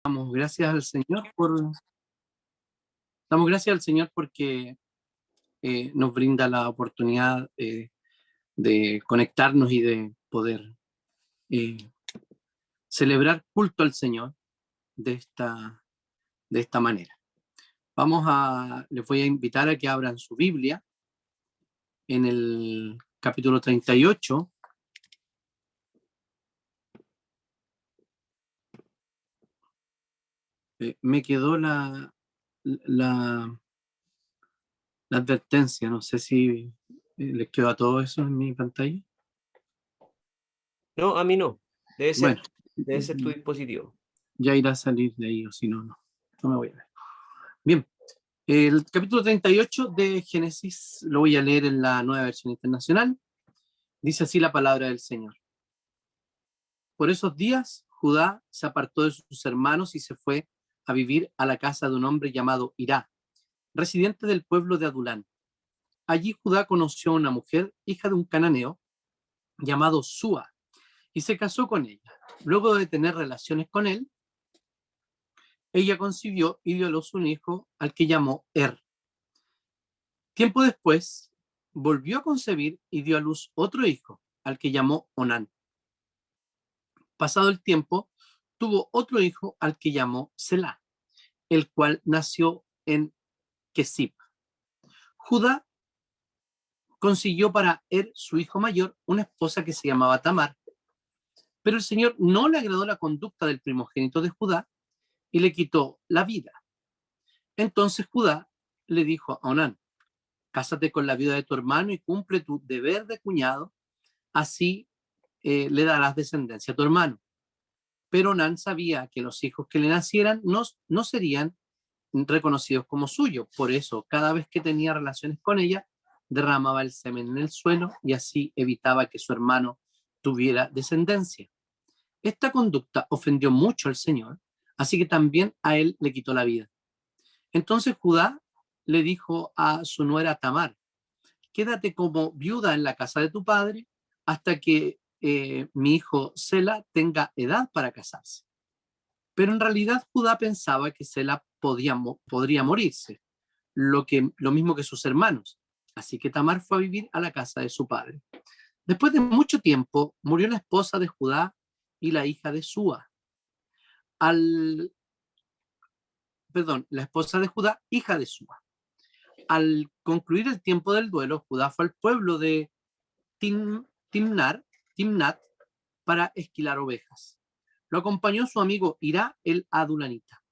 Damos gracias al Señor damos gracias al Señor porque nos brinda la oportunidad de conectarnos y de poder eh, celebrar culto al Señor de esta manera. Les voy a invitar a que abran su Biblia en el capítulo 38. Me quedó la advertencia, no sé si les quedó a todo eso en mi pantalla. No, a mí no. Bueno, Debe ser tu dispositivo. ya irá a salir de ahí, o si no, no me voy a ver. Bien, el capítulo 38 de Génesis lo voy a leer en la Nueva Versión Internacional. Dice así la palabra del Señor. Por esos días, Judá se apartó de sus hermanos y se fue a vivir a la casa de un hombre llamado Hirá, residente del pueblo de Adulán. Allí Judá conoció a una mujer, hija de un cananeo, llamado Súa, y se casó con ella. Luego de tener relaciones con él, ella concibió y dio a luz un hijo al que llamó Tiempo después, volvió a concebir y dio a luz otro hijo, al que llamó Onán. Pasado el tiempo, tuvo otro hijo al que llamó Selá, el cual nació en Kesib. Judá consiguió para su hijo mayor, una esposa que se llamaba Tamar, pero el Señor no le agradó la conducta del primogénito de Judá y le quitó la vida. Entonces Judá le dijo a Onán: cásate con la viuda de tu hermano y cumple tu deber de cuñado, así le darás descendencia a tu hermano. Pero Onán sabía que los hijos que le nacieran no serían reconocidos como suyos. Por eso, cada vez que tenía relaciones con ella, derramaba el semen en el suelo y así evitaba que su hermano tuviera descendencia. Esta conducta ofendió mucho al Señor, así que también a él le quitó la vida. Entonces Judá le dijo a su nuera Tamar: quédate como viuda en la casa de tu padre hasta que mi hijo Sela tenga edad para casarse. Pero en realidad Judá pensaba que Sela podría morirse, lo mismo que sus hermanos. Así que Tamar fue a vivir a la casa de su padre. Después de mucho tiempo, murió la esposa de Judá y la hija de Súa. La esposa de Judá, hija de Súa. Al concluir el tiempo del duelo, Judá fue al pueblo de Timnat para esquilar ovejas. Lo acompañó su amigo Hirá el Adulanita.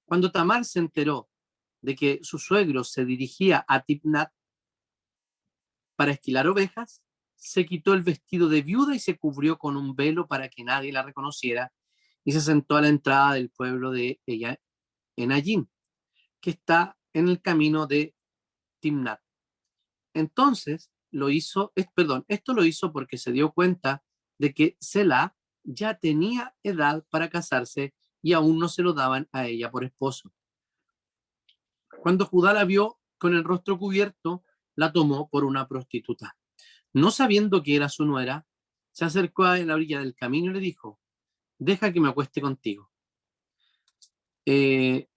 Cuando Tamar se enteró de que su suegro se dirigía a Timnat para esquilar ovejas, se quitó el vestido de viuda y se cubrió con un velo para que nadie la reconociera, y se sentó a la entrada del pueblo de ella en Ayín, que está en el camino de Timnat. Entonces esto lo hizo porque se dio cuenta de que Selah ya tenía edad para casarse y aún no se lo daban a ella por esposo. Cuando Judá la vio con el rostro cubierto, la tomó por una prostituta. No sabiendo que era su nuera, se acercó a la orilla del camino y le dijo: deja que me acueste contigo. ¿Qué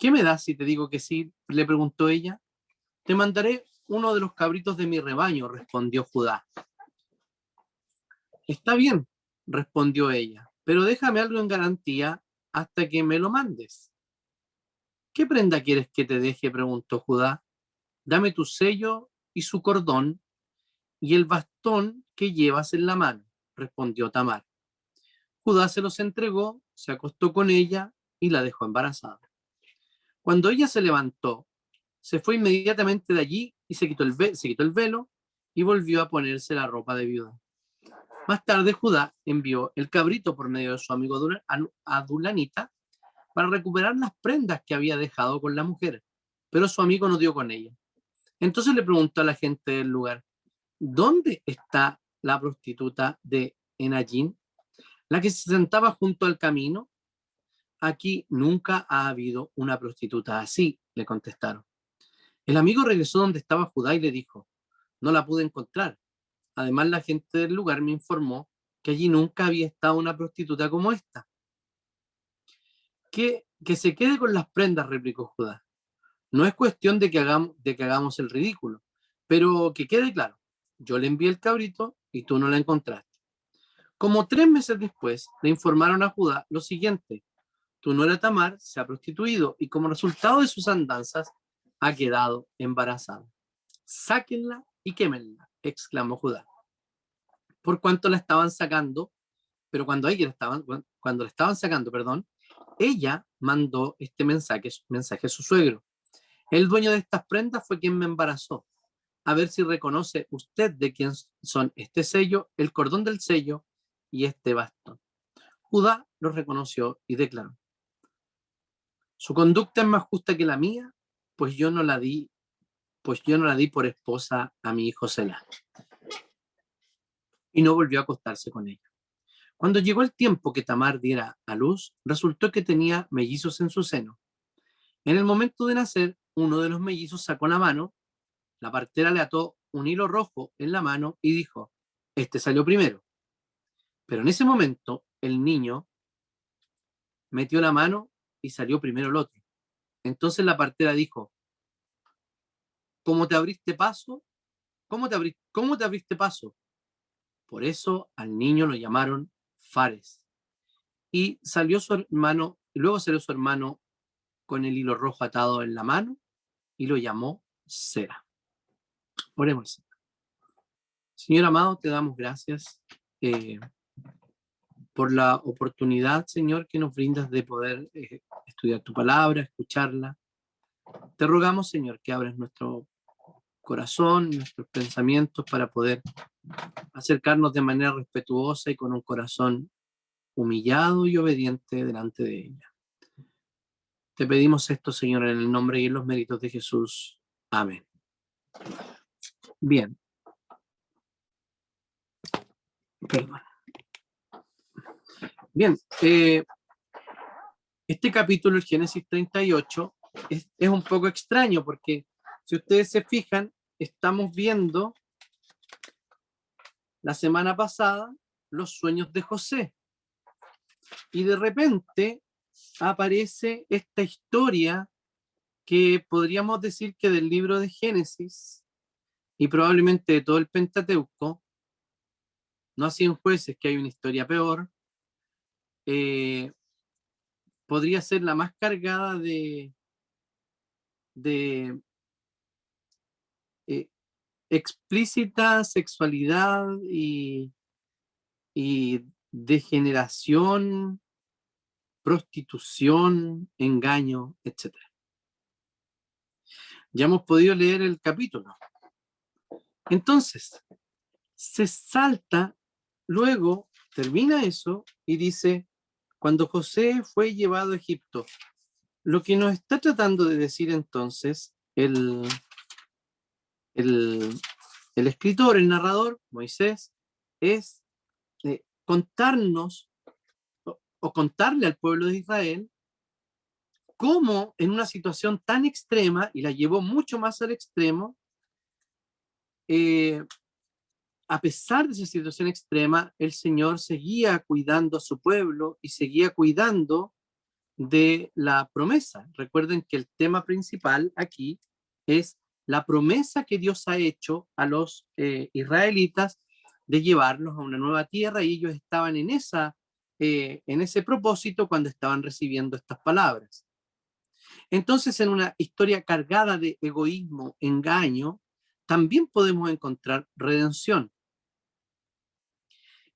me das si te digo que sí?, le preguntó ella. Te mandaré uno de los cabritos de mi rebaño, respondió Judá. Está bien, respondió ella, pero déjame algo en garantía hasta que me lo mandes. ¿Qué prenda quieres que te deje?, preguntó Judá. Dame tu sello y su cordón y el bastón que llevas en la mano, respondió Tamar. Judá se los entregó, se acostó con ella y la dejó embarazada. Cuando ella se levantó, se fue inmediatamente de allí y se quitó el velo y volvió a ponerse la ropa de viuda. Más tarde Judá envió el cabrito por medio de su amigo Adulanita para recuperar las prendas que había dejado con la mujer, pero su amigo no dio con ella. Entonces le preguntó a la gente del lugar: ¿dónde está la prostituta de Enayín, la que se sentaba junto al camino? Aquí nunca ha habido una prostituta así, le contestaron. El amigo regresó donde estaba Judá y le dijo: no la pude encontrar. Además, la gente del lugar me informó que allí nunca había estado una prostituta como esta. Que se quede con las prendas, replicó Judá. No es cuestión de que hagamos el ridículo, pero que quede claro, yo le envié el cabrito y tú no la encontraste. Como 3 meses después, le informaron a Judá lo siguiente: tu nuera Tamar se ha prostituido y como resultado de sus andanzas ha quedado embarazada. Sáquenla y quémenla, exclamó Judá. Por cuanto la estaban sacando, pero cuando la estaban sacando, perdón, ella mandó este mensaje a su suegro. El dueño de estas prendas fue quien me embarazó. A ver si reconoce usted de quién son este sello, el cordón del sello y este bastón. Judá lo reconoció y declaró: su conducta es más justa que la mía, pues yo no la di, por esposa a mi hijo Selah. Y no volvió a acostarse con ella. Cuando llegó el tiempo que Tamar diera a luz, resultó que tenía mellizos en su seno. En el momento de nacer, uno de los mellizos sacó la mano, la partera le ató un hilo rojo en la mano y dijo: este salió primero. Pero en ese momento, el niño metió la mano y salió primero el otro. Entonces la partera dijo: ¿cómo te abriste paso? ¿Cómo te abriste paso? Por eso al niño lo llamaron Fares. Y luego salió su hermano con el hilo rojo atado en la mano y lo llamó Sera. Oremos. Señor amado, te damos gracias por la oportunidad, Señor, que nos brindas de poder estudiar tu palabra, escucharla. Te rogamos, Señor, que abres nuestro corazón, nuestros pensamientos para poder acercarnos de manera respetuosa y con un corazón humillado y obediente delante de ella. Te pedimos esto, Señor, en el nombre y en los méritos de Jesús. Amén. Bien. Perdón. Bien. Este capítulo, el Génesis 38, es un poco extraño porque si ustedes se fijan, estamos viendo la semana pasada los sueños de José. Y de repente aparece esta historia que podríamos decir que del libro de Génesis y probablemente de todo el Pentateuco, no así en Jueces, que hay una historia peor, podría ser la más cargada de explícita sexualidad y degeneración, prostitución, engaño, etc. Ya hemos podido leer el capítulo. Entonces, se salta, luego termina eso y dice: cuando José fue llevado a Egipto. Lo que nos está tratando de decir entonces el escritor, el narrador, Moisés, es contarnos o contarle al pueblo de Israel cómo en una situación tan extrema, y la llevó mucho más al extremo, a pesar de esa situación extrema, el Señor seguía cuidando a su pueblo y seguía cuidando de la promesa. Recuerden que el tema principal aquí es la promesa que Dios ha hecho a los israelitas de llevarlos a una nueva tierra, y ellos estaban en ese propósito cuando estaban recibiendo estas palabras. Entonces, en una historia cargada de egoísmo, engaño, también podemos encontrar redención.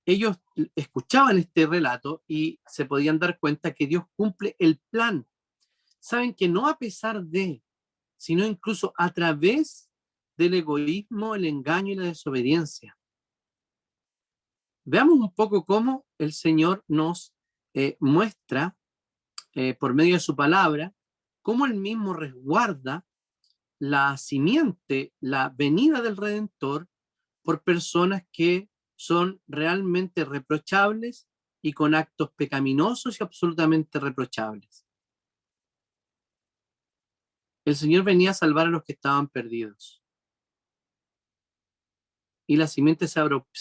Ellos escuchaban este relato y se podían dar cuenta que Dios cumple el plan. Saben que no a pesar de, sino incluso a través del egoísmo, el engaño y la desobediencia. Veamos un poco cómo el Señor nos muestra por medio de su palabra, cómo Él mismo resguarda la simiente, la venida del Redentor por personas que son realmente reprochables y con actos pecaminosos y absolutamente reprochables. El Señor venía a salvar a los que estaban perdidos. Y la simiente se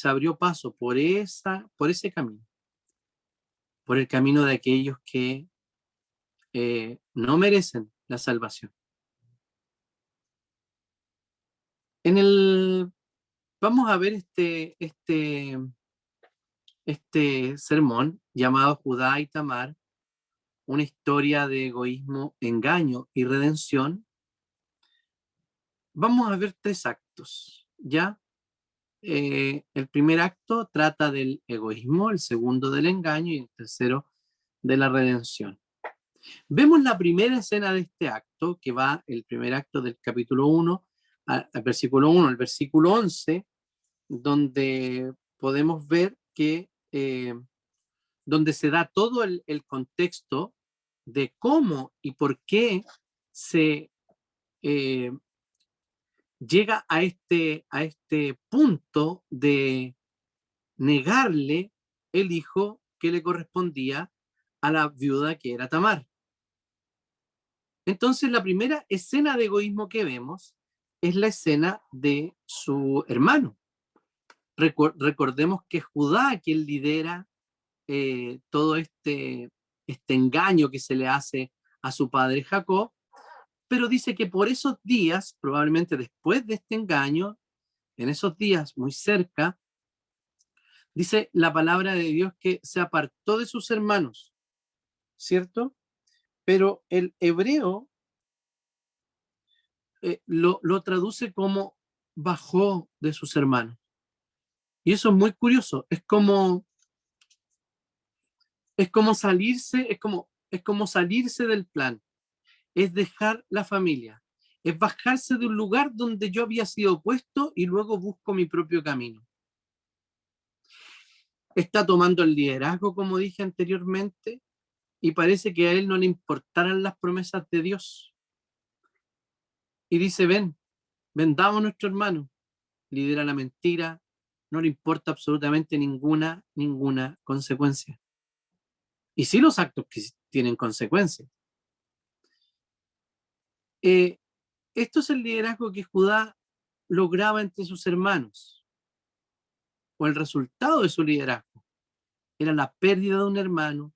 abrió paso por ese camino, por el camino de aquellos que no merecen la salvación. Vamos a ver este sermón llamado Judá y Tamar, una historia de egoísmo, engaño y redención. Vamos a ver 3 actos, ¿ya? El primer acto trata del egoísmo, el segundo del engaño y el tercero de la redención. Vemos la primera escena de este acto, que va el primer acto del capítulo 1, al versículo 1, al versículo 11, donde podemos ver que donde se da todo el contexto de cómo y por qué se eh, llega a este punto de negarle el hijo que le correspondía a la viuda que era Tamar. Entonces, la primera escena de egoísmo que vemos es la escena de su hermano. Recordemos que Judá, quien lidera todo este engaño que se le hace a su padre Jacob, pero dice que por esos días, probablemente después de este engaño, en esos días muy cerca, dice la palabra de Dios que se apartó de sus hermanos, ¿cierto? Pero el hebreo lo traduce como bajó de sus hermanos. Y eso es muy curioso, es como salirse, es como salirse del plan, es dejar la familia, es bajarse de un lugar donde yo había sido puesto y luego busco mi propio camino. Está tomando el liderazgo, como dije anteriormente, y parece que a él no le importaran las promesas de Dios. Y dice, vendamos a nuestro hermano, lidera la mentira, no le importa absolutamente ninguna consecuencia. Y sí los actos que tienen consecuencias. Esto es el liderazgo que Judá lograba entre sus hermanos, o el resultado de su liderazgo. Era la pérdida de un hermano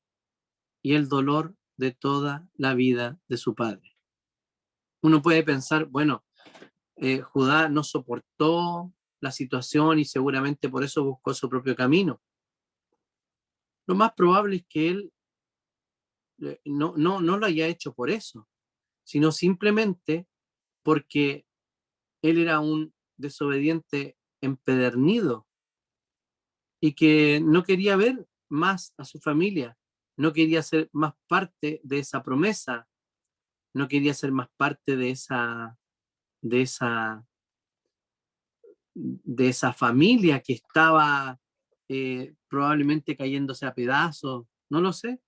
y el dolor de toda la vida de su padre. Uno puede pensar, bueno, Judá no soportó la situación y seguramente por eso buscó su propio camino. Lo más probable es que él no lo haya hecho por eso, sino simplemente porque él era un desobediente empedernido y que no quería ver más a su familia, no quería ser más parte de esa promesa, no quería ser más parte de esa, de esa familia que estaba probablemente cayéndose a pedazos, no lo sé.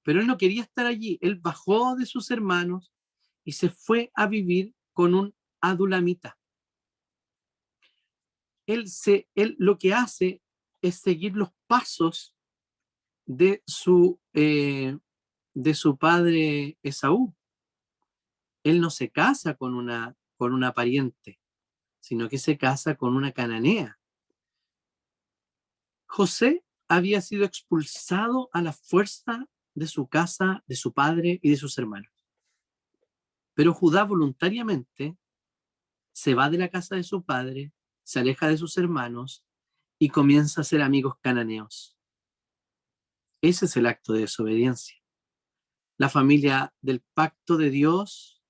Pero él no quería estar allí, él bajó de sus hermanos y se fue a vivir con un adulamita. Él lo que hace es seguir los pasos de su padre Esaú. Él no se casa con una pariente, sino que se casa con una cananea. José había sido expulsado a la fuerza de su casa, de su padre y de sus hermanos. Pero Judá voluntariamente se va de la casa de su padre, se aleja de sus hermanos y comienza a ser amigos cananeos. Ese es el acto de desobediencia. La familia del pacto de Dios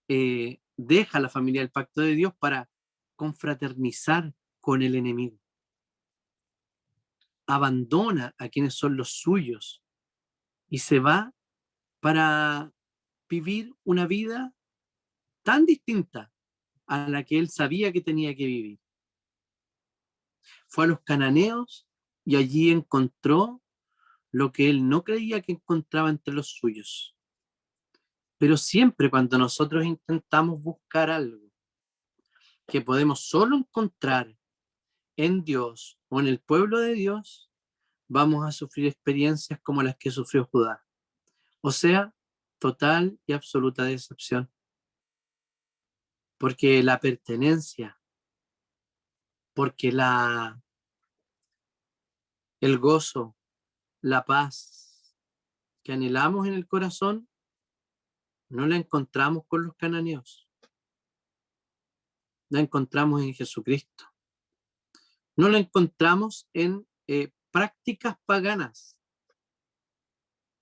deja la familia del pacto de Dios para confraternizar con el enemigo. Abandona a quienes son los suyos y se va para vivir una vida tan distinta a la que él sabía que tenía que vivir. Fue a los cananeos y allí encontró lo que él no creía que encontraba entre los suyos. Pero siempre cuando nosotros intentamos buscar algo que podemos solo encontrar en Dios o en el pueblo de Dios, vamos a sufrir experiencias como las que sufrió Judá. O sea, total y absoluta decepción. Porque la pertenencia, porque el gozo, la paz, que anhelamos en el corazón, no la encontramos con los cananeos. La encontramos en Jesucristo. No la encontramos en prácticas paganas.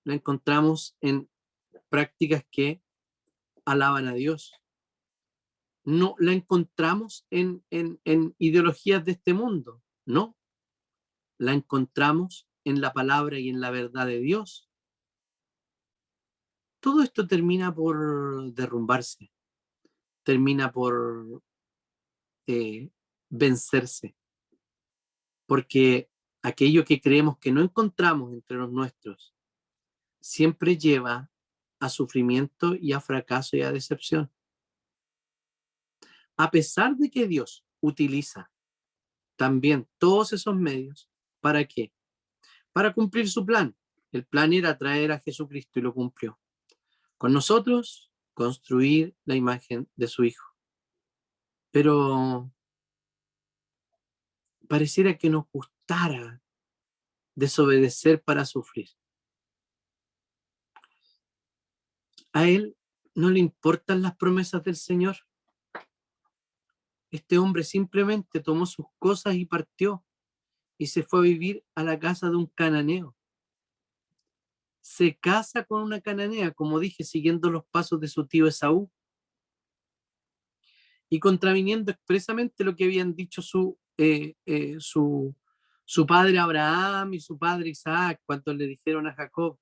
La encontramos en prácticas que alaban a Dios. No la encontramos en ideologías de este mundo. No. La encontramos en la palabra y en la verdad de Dios. Todo esto termina por derrumbarse. Termina por vencerse. Porque aquello que creemos que no encontramos entre los nuestros siempre lleva a sufrimiento y a fracaso y a decepción. A pesar de que Dios utiliza también todos esos medios, ¿para qué? Para cumplir su plan. El plan era traer a Jesucristo y lo cumplió. Con nosotros, construir la imagen de su Hijo. Pero pareciera que nos gustara desobedecer para sufrir. A Él no le importan las promesas del Señor. Este hombre simplemente tomó sus cosas y partió y se fue a vivir a la casa de un cananeo. Se casa con una cananea, como dije, siguiendo los pasos de su tío Esaú y contraviniendo expresamente lo que habían dicho su padre Abraham y su padre Isaac cuando le dijeron a Jacob: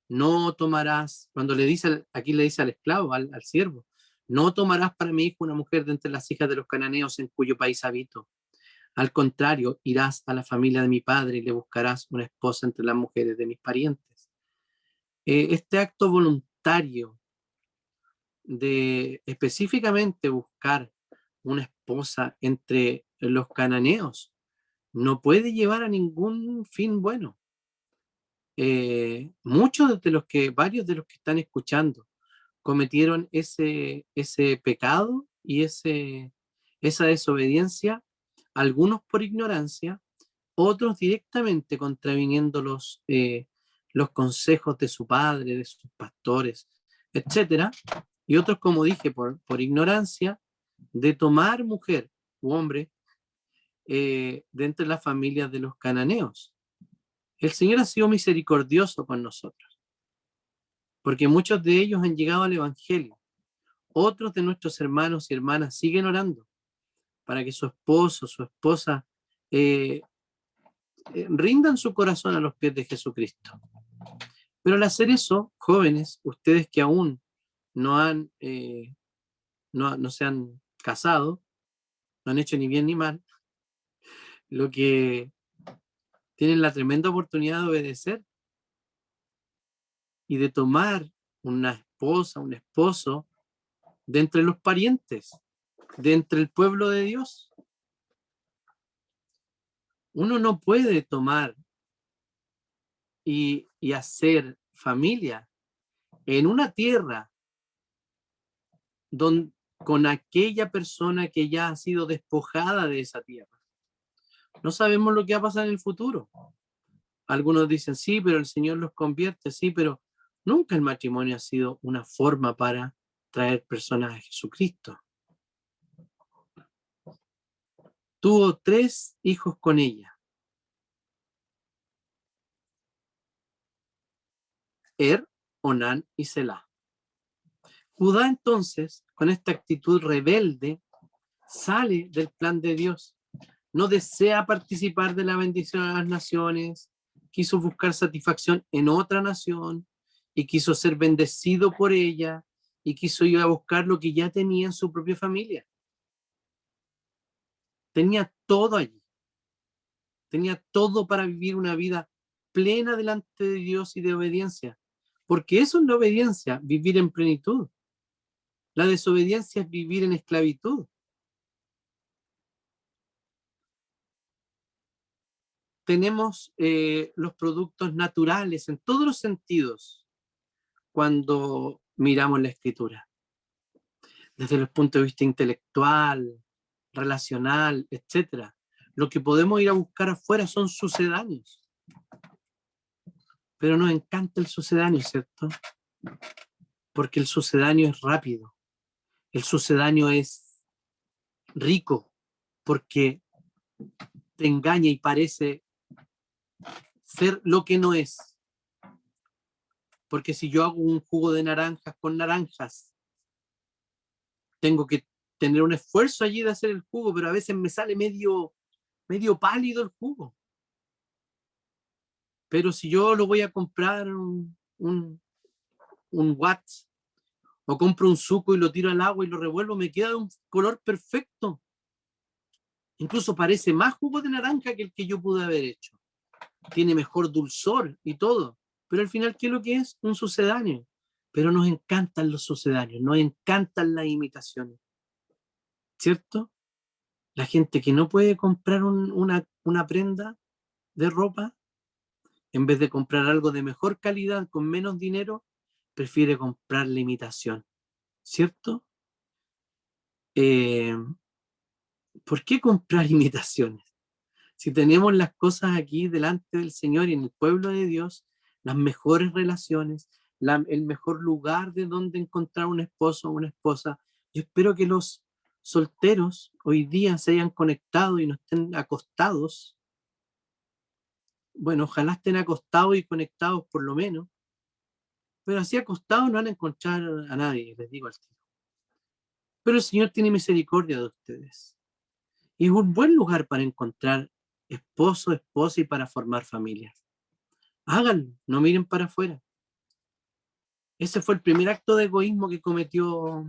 no tomarás, cuando le dice, aquí le dice al esclavo, al siervo, no tomarás para mi hijo una mujer de entre las hijas de los cananeos en cuyo país habito. Al contrario, irás a la familia de mi padre y le buscarás una esposa entre las mujeres de mis parientes. Este acto voluntario de específicamente buscar una esposa entre los cananeos no puede llevar a ningún fin bueno. Varios de los que están escuchando cometieron ese pecado y esa desobediencia, algunos por ignorancia, otros directamente contraviniendo los consejos de su padre, de sus pastores, etcétera, y otros, como dije, por ignorancia, de tomar mujer u hombre de entre las familias de los cananeos. El Señor ha sido misericordioso con nosotros, porque muchos de ellos han llegado al Evangelio. Otros de nuestros hermanos y hermanas siguen orando para que su esposo, su esposa, rindan su corazón a los pies de Jesucristo. Pero al hacer eso, jóvenes, ustedes que aún no se han casado, no han hecho ni bien ni mal, lo que tienen la tremenda oportunidad de obedecer y de tomar una esposa, un esposo de entre los parientes, de entre el pueblo de Dios. Uno no puede tomar y hacer familia en una tierra con aquella persona que ya ha sido despojada de esa tierra. No sabemos lo que va a pasar en el futuro. Algunos dicen, sí, pero el Señor los convierte, sí, pero nunca el matrimonio ha sido una forma para traer personas a Jesucristo. Tuvo 3 hijos con ella. Onán y Selá. Judá entonces, con esta actitud rebelde, sale del plan de Dios. No desea participar de la bendición a las naciones, quiso buscar satisfacción en otra nación y quiso ser bendecido por ella y quiso ir a buscar lo que ya tenía en su propia familia. Tenía todo allí. Tenía todo para vivir una vida plena delante de Dios y de obediencia. Porque eso es la obediencia, vivir en plenitud. La desobediencia es vivir en esclavitud. Tenemos los productos naturales en todos los sentidos cuando miramos la Escritura. Desde el punto de vista intelectual, relacional, etc. Lo que podemos ir a buscar afuera son sucedáneos. Pero nos encanta el sucedáneo, ¿cierto? Porque el sucedáneo es rápido, el sucedáneo es rico, porque te engaña y parece ser lo que no es. Porque si yo hago un jugo de naranjas con naranjas, tengo que tener un esfuerzo allí de hacer el jugo, pero a veces me sale medio pálido el jugo. Pero si yo lo voy a comprar un Watts, o compro un suco y lo tiro al agua y lo revuelvo, me queda de un color perfecto. Incluso parece más jugo de naranja que el que yo pude haber hecho. Tiene mejor dulzor y todo. Pero al final, ¿qué es lo que es? Un sucedáneo. Pero nos encantan los sucedáneos, nos encantan las imitaciones. ¿Cierto? La gente que no puede comprar una prenda de ropa, en vez de comprar algo de mejor calidad con menos dinero, prefiere comprar la imitación. ¿Cierto? ¿Por qué comprar imitaciones? Si tenemos las cosas aquí delante del Señor y en el pueblo de Dios, las mejores relaciones, el mejor lugar de donde encontrar un esposo o una esposa, yo espero que los solteros hoy día se hayan conectado y no estén acostados. Bueno, ojalá estén acostados y conectados por lo menos, pero así acostados no van a encontrar a nadie, les digo al tiro. Pero el Señor tiene misericordia de ustedes. Y es un buen lugar para encontrar esposo, esposa y para formar familias. Háganlo, no miren para afuera. Ese fue el primer acto de egoísmo que cometió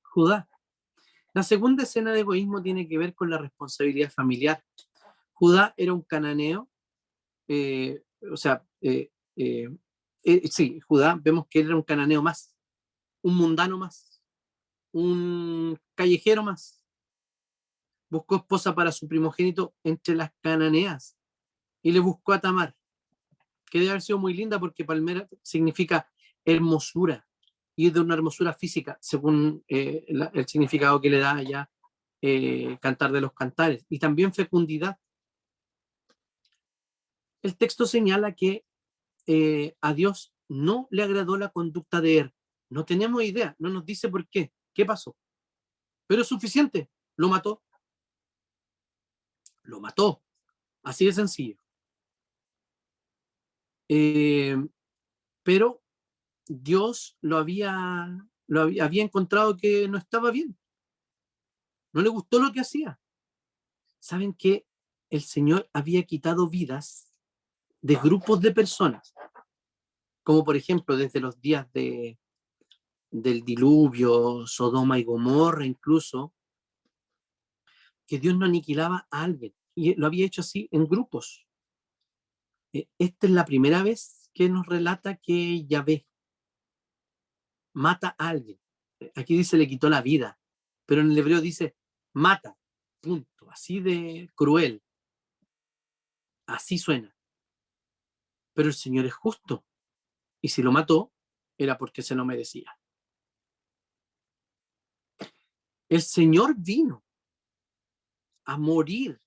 Judá. La segunda escena de egoísmo tiene que ver con la responsabilidad familiar. Judá era un cananeo, eh, o sea, sí, Judá, vemos que él era un cananeo más, un mundano más, un callejero más. Buscó esposa para su primogénito entre las cananeas y le buscó a Tamar, que debe haber sido muy linda porque palmera significa hermosura y es de una hermosura física, según el significado que le da allá Cantar de los Cantares, y también fecundidad. El texto señala que a Dios no le agradó la conducta de Er. No tenemos idea, no nos dice por qué pasó, pero es suficiente, lo mató, así de sencillo. Pero Dios había encontrado que no estaba bien, no le gustó lo que hacía. ¿Saben que el Señor había quitado vidas de grupos de personas? Como por ejemplo desde los días del diluvio, Sodoma y Gomorra incluso, que Dios no aniquilaba a alguien. Y lo había hecho así en grupos. Esta es la primera vez que nos relata que Yahvé mata a alguien. Aquí dice le quitó la vida, pero en el hebreo dice mata, punto, así de cruel. Así suena. Pero el Señor es justo. Y si lo mató, era porque se lo merecía. El Señor vino a morir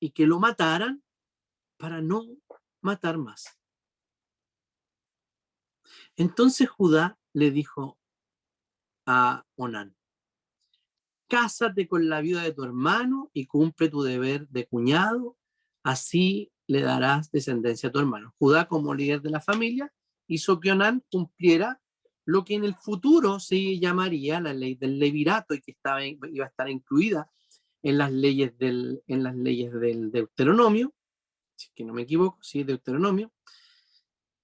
y que lo mataran para no matar más. Entonces Judá le dijo a Onán: cásate con la viuda de tu hermano y cumple tu deber de cuñado, así le darás descendencia a tu hermano. Judá, como líder de la familia, hizo que Onán cumpliera lo que en el futuro se llamaría la ley del levirato y que iba a estar incluida en las leyes del Deuteronomio, si es que no me equivoco, sí, Deuteronomio,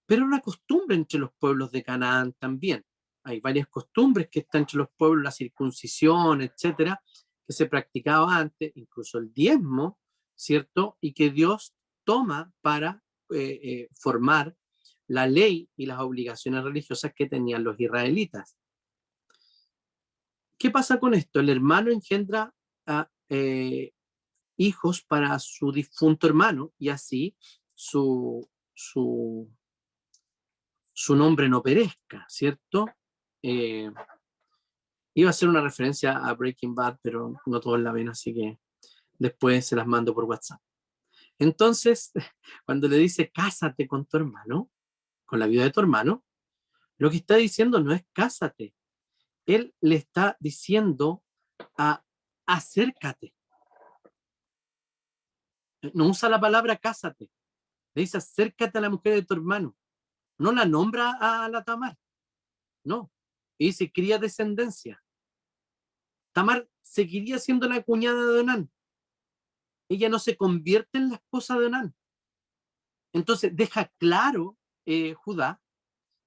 pero una costumbre entre los pueblos de Canaán también. Hay varias costumbres que están entre los pueblos, la circuncisión, etcétera, que se practicaba antes, incluso el diezmo, ¿cierto? Y que Dios toma para formar la ley y las obligaciones religiosas que tenían los israelitas. ¿Qué pasa con esto? El hermano engendra a, hijos para su difunto hermano y así su nombre no perezca, ¿cierto? Iba a ser una referencia a Breaking Bad, pero no todos la ven, así que después se las mando por WhatsApp. Entonces, cuando le dice, cásate con tu hermano, con la viuda de tu hermano, lo que está diciendo no es cásate. Él le está diciendo acércate. No usa la palabra cásate. Le dice, acércate a la mujer de tu hermano. No la nombra a la Tamar. No. Y dice, cría descendencia. Tamar seguiría siendo la cuñada de Onán. Ella no se convierte en la esposa de Onán. Entonces deja claro Judá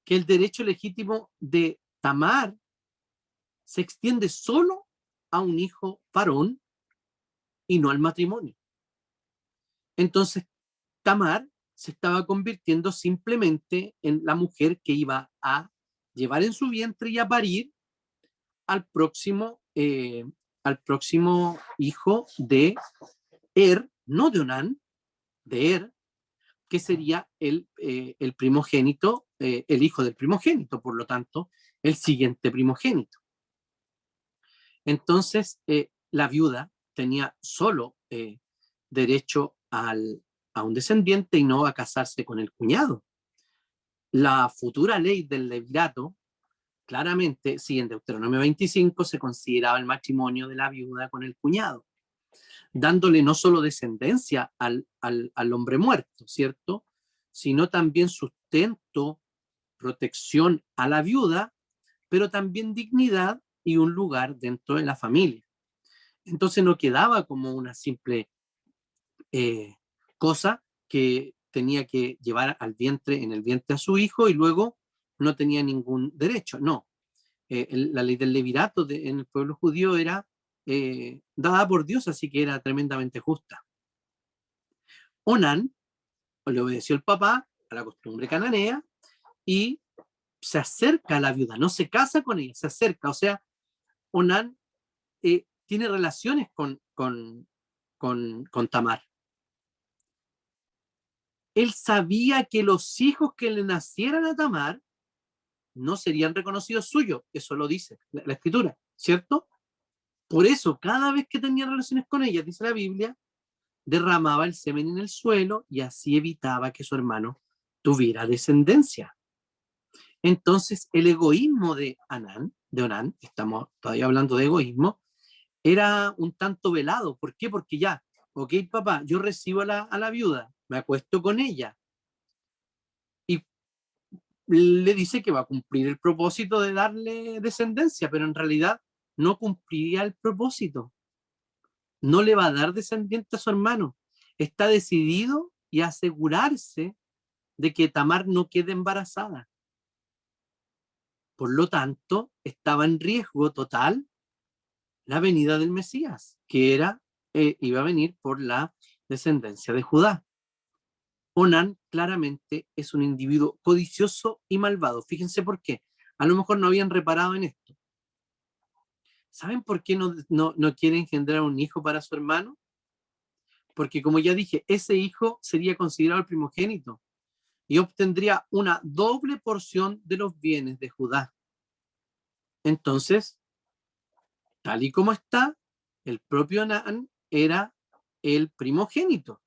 que el derecho legítimo de Tamar se extiende solo a un hijo varón y no al matrimonio. Entonces Tamar se estaba convirtiendo simplemente en la mujer que iba a llevar en su vientre y a parir al próximo hijo de no de Onán, de que sería el primogénito, el hijo del primogénito, por lo tanto, el siguiente primogénito. Entonces, la viuda tenía solo derecho a un descendiente y no a casarse con el cuñado. La futura ley del levirato, claramente, sí, en Deuteronomio 25 se consideraba el matrimonio de la viuda con el cuñado, dándole no solo descendencia al hombre muerto, ¿cierto? Sino también sustento, protección a la viuda, pero también dignidad y un lugar dentro de la familia. Entonces no quedaba como una simple cosa que tenía que llevar en el vientre a su hijo y luego no tenía ningún derecho. No, la ley del levirato en el pueblo judío era dada por Dios, así que era tremendamente justa. Onán le obedeció el papá a la costumbre cananea y se acerca a la viuda, no se casa con ella, se acerca, o sea, Onán tiene relaciones con Tamar. Él sabía que los hijos que le nacieran a Tamar no serían reconocidos suyos, eso lo dice la escritura, ¿cierto? Por eso, cada vez que tenía relaciones con ella, dice la Biblia, derramaba el semen en el suelo y así evitaba que su hermano tuviera descendencia. Entonces, el egoísmo de Onán, estamos todavía hablando de egoísmo, era un tanto velado. ¿Por qué? Porque ya, ok, papá, yo recibo a la viuda, me acuesto con ella y le dice que va a cumplir el propósito de darle descendencia, pero en realidad no cumpliría el propósito. No le va a dar descendiente a su hermano. Está decidido y asegurarse de que Tamar no quede embarazada. Por lo tanto, estaba en riesgo total la venida del Mesías, que iba a venir por la descendencia de Judá. Onán claramente es un individuo codicioso y malvado. Fíjense por qué. A lo mejor no habían reparado en esto. ¿Saben por qué no quiere engendrar un hijo para su hermano? Porque como ya dije, ese hijo sería considerado el primogénito y obtendría una doble porción de los bienes de Judá. Entonces, tal y como está, el propio Onán era el primogénito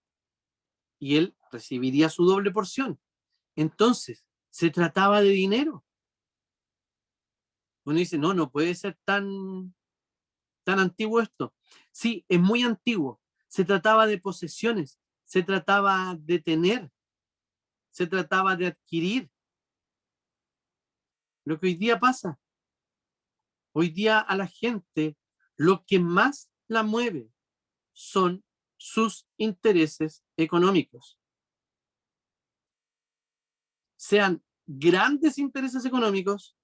y él recibiría su doble porción. Entonces, se trataba de dinero. Uno dice, no puede ser tan antiguo esto. Sí, es muy antiguo. Se trataba de posesiones, se trataba de tener, se trataba de adquirir. Lo que hoy día pasa, hoy día a la gente lo que más la mueve son sus intereses económicos. Sean grandes intereses económicos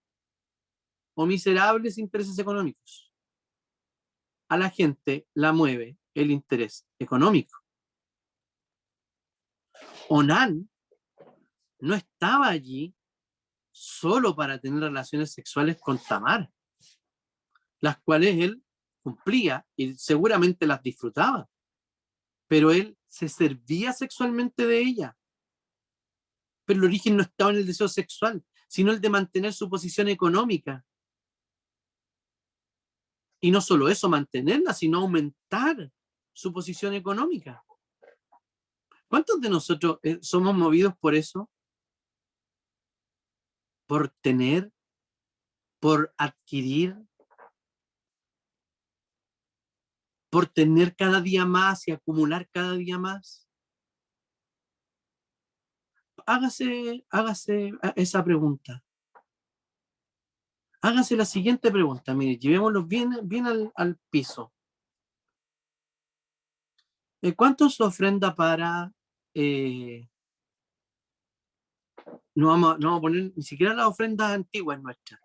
o miserables intereses económicos. A la gente la mueve el interés económico. Onán no estaba allí solo para tener relaciones sexuales con Tamar, las cuales él cumplía y seguramente las disfrutaba, pero él se servía sexualmente de ella. Pero el origen no estaba en el deseo sexual, sino el de mantener su posición económica. Y no solo eso, mantenerla, sino aumentar su posición económica. ¿Cuántos de nosotros somos movidos por eso? Por tener, por adquirir, por tener cada día más y acumular cada día más. Hágase esa pregunta. Hágase la siguiente pregunta. Mire, llevémoslo bien al piso. ¿Cuánto es su ofrenda para... no vamos a poner ni siquiera las ofrendas antiguas nuestras.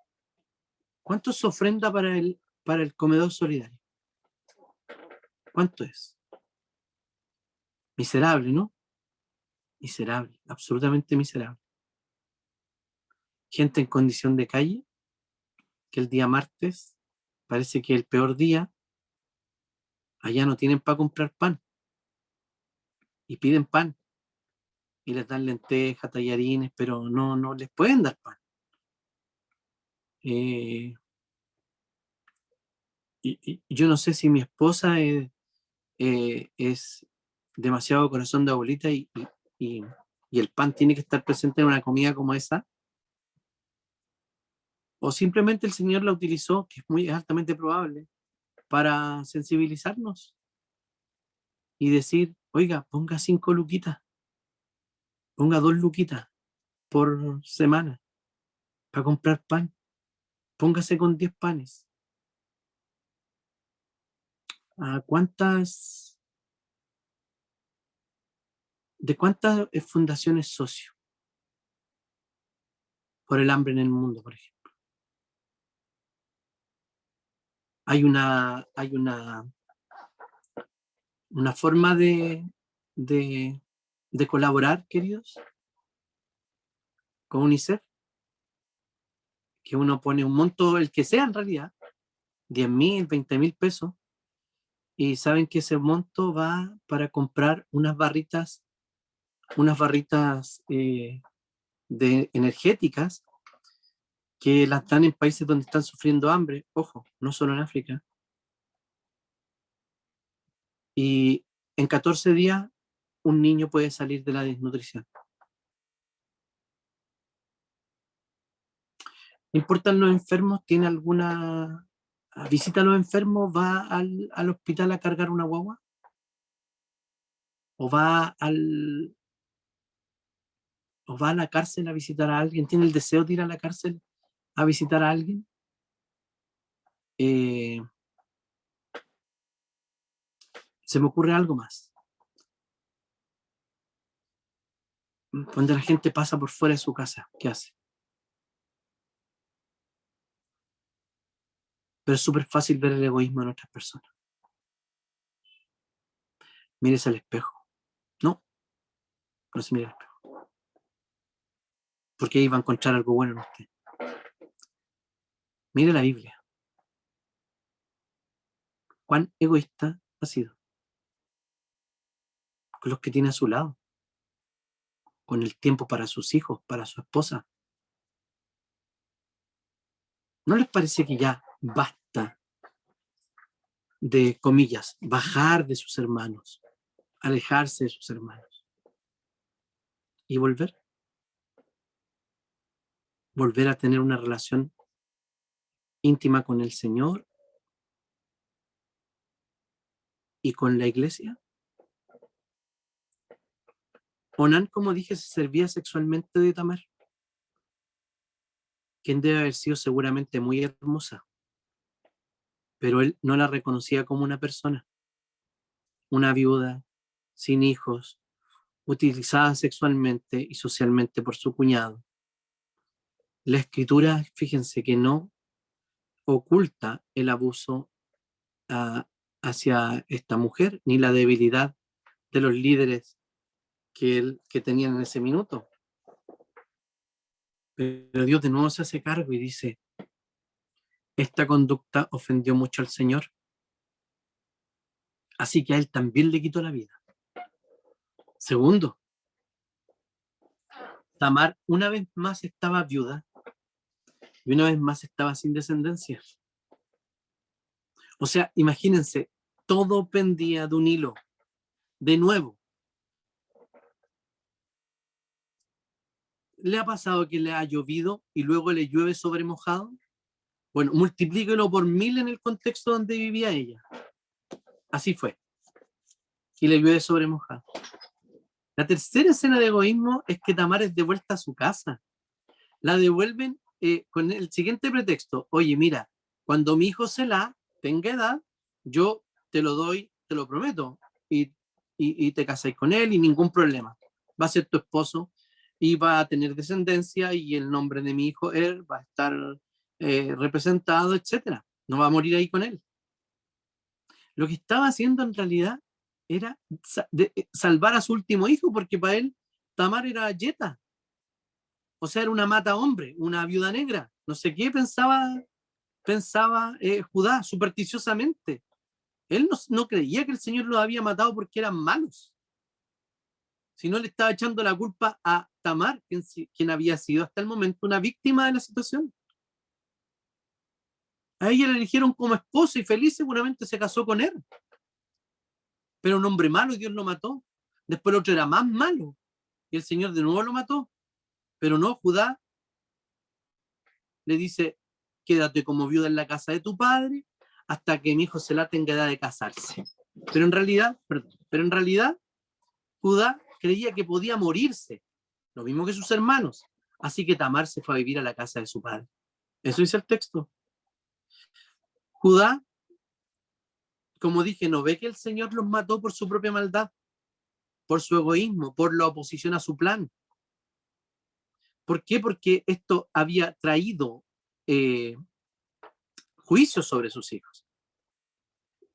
¿Cuánto es su ofrenda para el comedor solidario? ¿Cuánto es? Miserable, ¿no? Miserable, absolutamente miserable. Gente en condición de calle, que el día martes parece que es el peor día, allá no tienen para comprar pan y piden pan y les dan lentejas, tallarines, pero no les pueden dar pan. Y yo no sé si mi esposa es demasiado corazón de abuelita y el pan tiene que estar presente en una comida como esa, o simplemente el Señor la utilizó, que es altamente probable, para sensibilizarnos y decir, oiga, ponga 5 luquitas, ponga 2 luquitas por semana para comprar pan, póngase con 10 panes. ¿De cuántas fundaciones socio por el hambre en el mundo, por ejemplo? Hay una forma de colaborar, queridos, con UNICEF, que uno pone un monto, el que sea en realidad, 10.000, 20.000 pesos, y saben que ese monto va para comprar unas barritas energéticas que las dan en países donde están sufriendo hambre, ojo, no solo en África. Y en 14 días un niño puede salir de la desnutrición. ¿Importan los enfermos? ¿Tiene alguna visita a los enfermos? ¿Va al hospital a cargar una guagua? ¿O va a la cárcel a visitar a alguien? ¿Tiene el deseo de ir a la cárcel a visitar a alguien? Se me ocurre algo más. Cuando la gente pasa por fuera de su casa, ¿qué hace? Pero es súper fácil ver el egoísmo en otras personas. Mírese al espejo. No se mire al espejo. Porque ahí va a encontrar algo bueno en usted. Mire la Biblia. ¿Cuán egoísta ha sido? Con los que tiene a su lado. Con el tiempo para sus hijos, para su esposa. ¿No les parece que ya basta de, comillas, bajar de sus hermanos, alejarse de sus hermanos y volver a tener una relación íntima con el Señor y con la iglesia? Onán, como dije, se servía sexualmente de Tamar, quien debe haber sido seguramente muy hermosa, pero él no la reconocía como una persona, una viuda, sin hijos, utilizada sexualmente y socialmente por su cuñado. La escritura, fíjense que no oculta el abuso hacia esta mujer, ni la debilidad de los líderes que tenían en ese minuto. Pero Dios de nuevo se hace cargo y dice, esta conducta ofendió mucho al Señor, así que a él también le quitó la vida. Segundo, Tamar una vez más estaba viuda y una vez más estaba sin descendencia. O sea, imagínense, todo pendía de un hilo. De nuevo, ¿Le ha pasado que le ha llovido y luego le llueve sobre mojado? Bueno, multiplíquelo por 1000 en el contexto donde vivía ella. Así fue. Y le llueve sobre mojado. La tercera escena de egoísmo es que Tamar es devuelta a su casa. La devuelven con el siguiente pretexto. Oye, mira, cuando mi hijo Selah tenga edad, yo te lo doy, te lo prometo, y te casáis con él y ningún problema. Va a ser tu esposo y va a tener descendencia y el nombre de mi hijo él va a estar representado, etcétera. No va a morir ahí con él. Lo que estaba haciendo en realidad era salvar a su último hijo, porque para él Tamar era yeta, o sea, era una mata hombre, una viuda negra. No sé qué pensaba Judá supersticiosamente. Él no creía que el Señor los había matado porque eran malos, sino le estaba echando la culpa a Tamar, quien había sido hasta el momento una víctima de la situación. A ella la eligieron como esposa y feliz seguramente se casó con él. Pero un hombre malo y Dios lo mató. Después el otro era más malo y el Señor de nuevo lo mató. Pero no, Judá le dice, quédate como viuda en la casa de tu padre hasta que mi hijo Selah tenga edad de casarse. Pero en realidad, Judá creía que podía morirse, lo mismo que sus hermanos. Así que Tamar se fue a vivir a la casa de su padre. Eso dice el texto. Judá, como dije, no ve que el Señor los mató por su propia maldad, por su egoísmo, por la oposición a su plan. ¿Por qué? Porque esto había traído juicio sobre sus hijos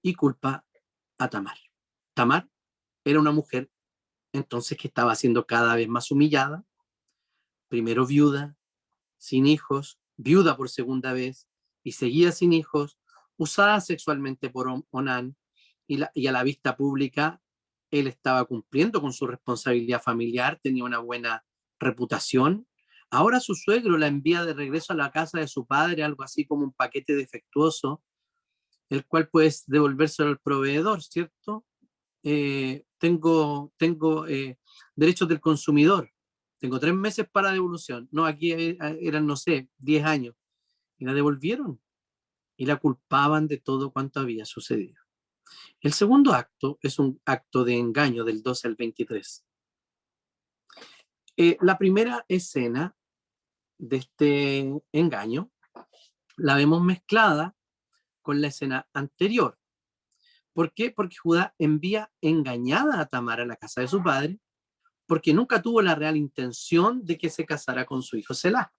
y culpa a Tamar. Tamar era una mujer entonces que estaba siendo cada vez más humillada, primero viuda, sin hijos, viuda por segunda vez y seguida sin hijos, usada sexualmente por Onán y a la vista pública él estaba cumpliendo con su responsabilidad familiar, tenía una buena reputación. Ahora su suegro la envía de regreso a la casa de su padre, algo así como un paquete defectuoso, el cual puedes devolvérselo al proveedor, ¿cierto? Tengo derechos del consumidor, tengo 3 meses para devolución. No, aquí eran, no sé, 10 años. Y la devolvieron y la culpaban de todo cuanto había sucedido. El segundo acto es un acto de engaño del 12 al 23. La primera escena de este engaño la vemos mezclada con la escena anterior. ¿Por qué? Porque Judá envía engañada a Tamar a la casa de su padre, porque nunca tuvo la real intención de que se casara con su hijo Selah.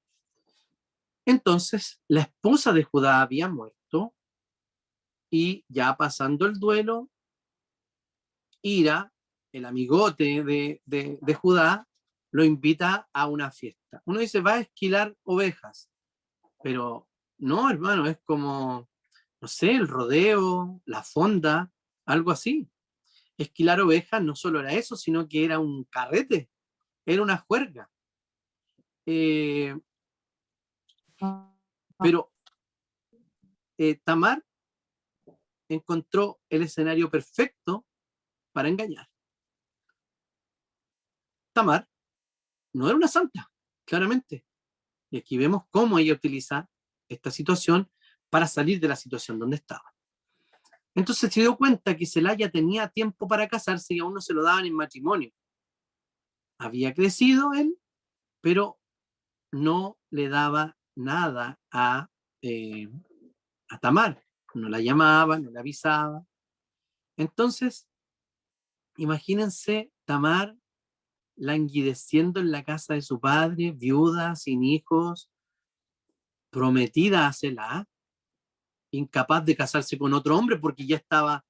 Entonces, la esposa de Judá había muerto y ya pasando el duelo, Ira, el amigote de Judá, lo invita a una fiesta. Uno dice, va a esquilar ovejas, pero no, hermano, es como, no sé, el rodeo, la fonda, algo así. Esquilar ovejas no solo era eso, sino que era un carrete, era una juerga. Eh, pero Tamar encontró el escenario perfecto para engañar. Tamar no era una santa, claramente. Y aquí vemos cómo ella utiliza esta situación para salir de la situación donde estaba. Entonces se dio cuenta que Celaya tenía tiempo para casarse y aún no se lo daban en matrimonio. Había crecido él, pero no le daba nada a Tamar. No la llamaba, no la avisaba. Entonces, imagínense Tamar languideciendo en la casa de su padre, viuda, sin hijos, prometida a Selah, incapaz de casarse con otro hombre porque ya estaba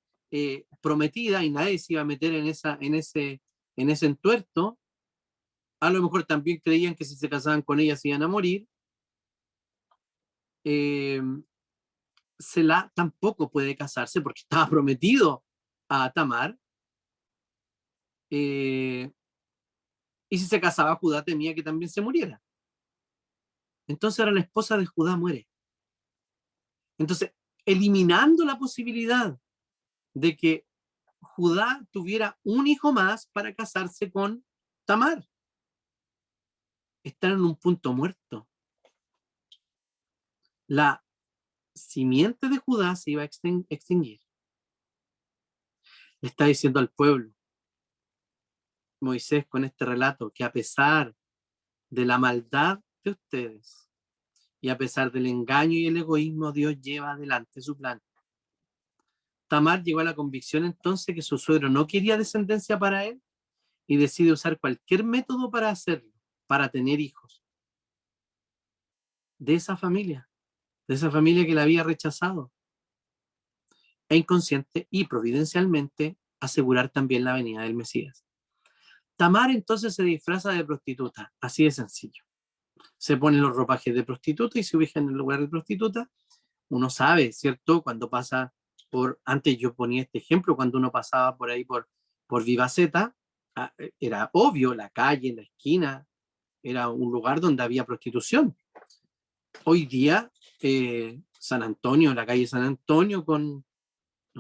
prometida y nadie se iba a meter en ese entuerto. A lo mejor también creían que si se casaban con ella se iban a morir. Selah tampoco puede casarse porque estaba prometido a Tamar. Y si se casaba, Judá temía que también se muriera. Entonces ahora la esposa de Judá muere. Entonces, eliminando la posibilidad de que Judá tuviera un hijo más para casarse con Tamar. están en un punto muerto. La simiente de Judá se iba a extinguir. Le está diciendo al pueblo Moisés con este relato que a pesar de la maldad de ustedes y a pesar del engaño y el egoísmo, Dios lleva adelante su plan. Tamar llegó a la convicción entonces que su suegro no quería descendencia para él y decide usar cualquier método para hacerlo, para tener hijos de esa familia que la había rechazado, e inconsciente y providencialmente asegurar también la venida del Mesías. Tamar entonces se disfraza de prostituta, así de sencillo. Se pone los ropajes de prostituta y se ubica en el lugar de prostituta. Uno sabe, ¿cierto? Cuando pasa antes yo ponía este ejemplo, cuando uno pasaba por ahí por Vivaceta, era obvio, la calle, la esquina, era un lugar donde había prostitución. Hoy día, San Antonio, la calle San Antonio con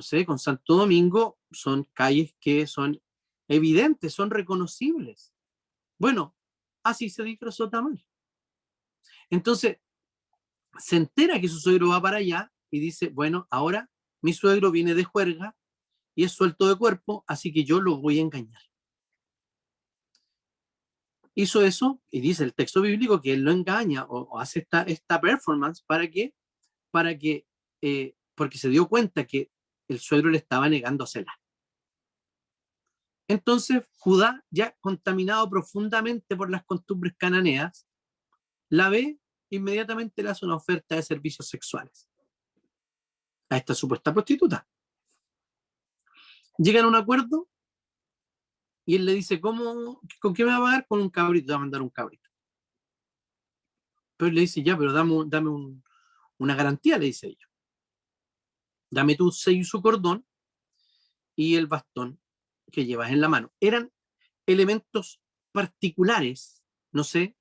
Santo Domingo, son calles que son evidentes, son reconocibles. Bueno, así se disfrazó Tamar. Entonces, se entera que su suegro va para allá y dice, bueno, ahora mi suegro viene de juerga y es suelto de cuerpo, así que yo lo voy a engañar. Hizo eso y dice el texto bíblico que él lo engaña o hace esta performance porque se dio cuenta que el suegro le estaba negando a Selah. Entonces Judá, ya contaminado profundamente por las costumbres cananeas, la ve, inmediatamente le hace una oferta de servicios sexuales a esta supuesta prostituta. Llegan a un acuerdo y él le dice, ¿con qué me va a pagar? Con un cabrito, te va a mandar un cabrito. Pero él le dice, ya, pero dame una garantía, le dice ella. Dame tu sello y su cordón y el bastón que llevas en la mano. Eran elementos particulares, no sé,